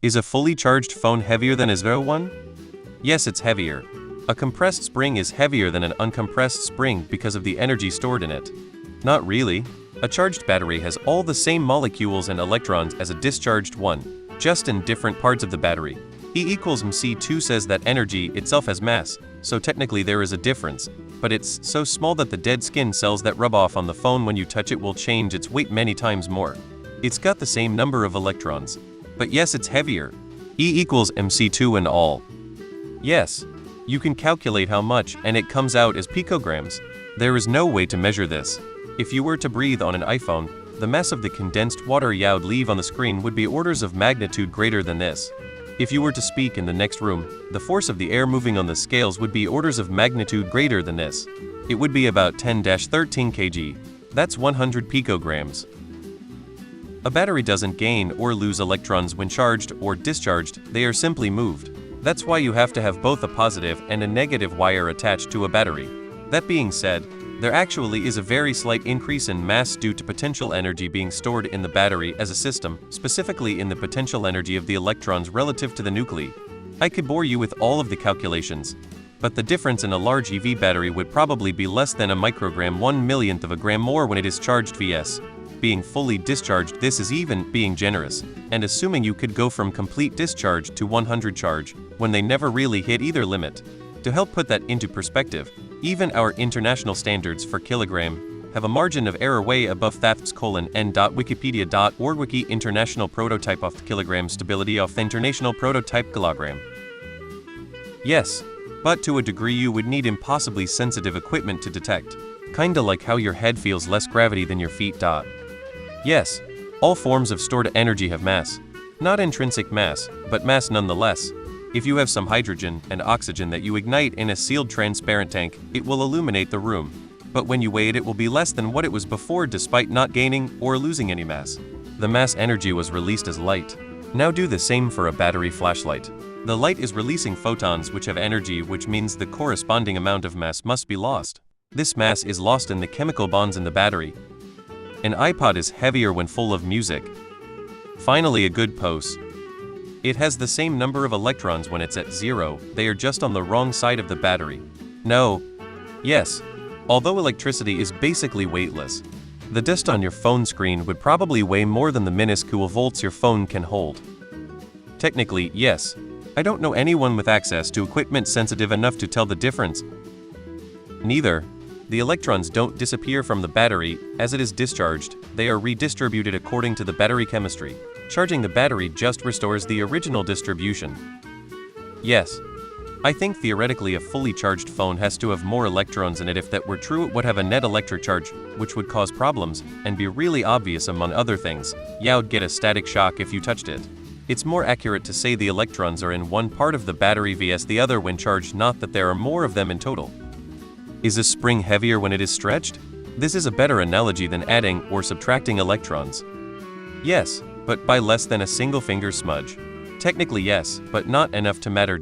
Is a fully charged phone heavier than a zero one? Yes, it's heavier. A compressed spring is heavier than an uncompressed spring because of the energy stored in it. Not really. A charged battery has all the same molecules and electrons as a discharged one, just in different parts of the battery. E equals mc2 says that energy itself has mass, so technically there is a difference, but it's so small that the dead skin cells that rub off on the phone when you touch it will change its weight many times more. It's got the same number of electrons. But yes, it's heavier. E equals mc2 and all. Yes. You can calculate how much, and it comes out as picograms. There is no way to measure this. If you were to breathe on an iPhone, the mass of the condensed water you would leave on the screen would be orders of magnitude greater than this. If you were to speak in the next room, the force of the air moving on the scales would be orders of magnitude greater than this. It would be about 10-13 kg. That's 100 picograms. A battery doesn't gain or lose electrons when charged or discharged, they are simply moved. That's why you have to have both a positive and a negative wire attached to a battery. That being said, there actually is a very slight increase in mass due to potential energy being stored in the battery as a system, specifically in the potential energy of the electrons relative to the nuclei. I could bore you with all of the calculations, but the difference in a large EV battery would probably be less than a microgram, 1/1,000,000th of a gram more when it is charged vs. being fully discharged. This is even being generous, and assuming you could go from complete discharge to 100 charge, when they never really hit either limit. To help put that into perspective, even our international standards for kilogram have a margin of error way above thafts:(n.wikipedia.org wiki international prototype of kilogram stability of the international prototype kilogram. Yes, but to a degree you would need impossibly sensitive equipment to detect. Kinda like how your head feels less gravity than your feet. Yes, all forms of stored energy have mass. Not intrinsic mass, but mass nonetheless. If you have some hydrogen and oxygen that you ignite in a sealed transparent tank, it will illuminate the room. But when you weigh it, it will be less than what it was before despite not gaining or losing any mass. The mass energy was released as light. Now do the same for a battery flashlight. The light is releasing photons which have energy, which means the corresponding amount of mass must be lost. This mass is lost in the chemical bonds in the battery. An iPod is heavier when full of music. Finally, a good pose. It has the same number of electrons when it's at zero, they are just on the wrong side of the battery. No. Yes. Although electricity is basically weightless, the dust on your phone screen would probably weigh more than the minuscule volts your phone can hold. Technically, yes. I don't know anyone with access to equipment sensitive enough to tell the difference. Neither. The electrons don't disappear from the battery as it is discharged, they are redistributed according to the battery chemistry. Charging the battery just restores the original distribution. Yes. I think theoretically a fully charged phone has to have more electrons in it. If that were true, it would have a net electric charge, which would cause problems and be really obvious among other things. You'd get a static shock if you touched it. It's more accurate to say the electrons are in one part of the battery vs the other when charged, not that there are more of them in total. Is a spring heavier when it is stretched? This is a better analogy than adding or subtracting electrons. Yes, but by less than a single finger smudge. Technically yes, but not enough to matter.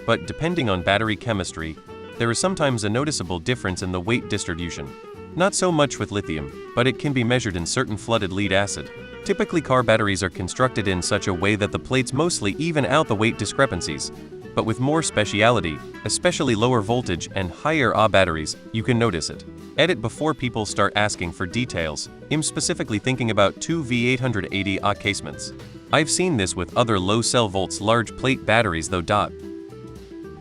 But depending on battery chemistry, there is sometimes a noticeable difference in the weight distribution. Not so much with lithium, but it can be measured in certain flooded lead acid. Typically car batteries are constructed in such a way that the plates mostly even out the weight discrepancies. But with more speciality, especially lower voltage and higher Ah batteries, you can notice it. Edit before people start asking for details. I'm specifically thinking about two V880 Ah casements. I've seen this with other low cell volts large plate batteries though.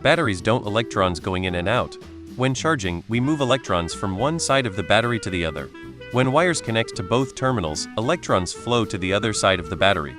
Batteries don't electrons going in and out. When charging, we move electrons from one side of the battery to the other. When wires connect to both terminals, electrons flow to the other side of the battery.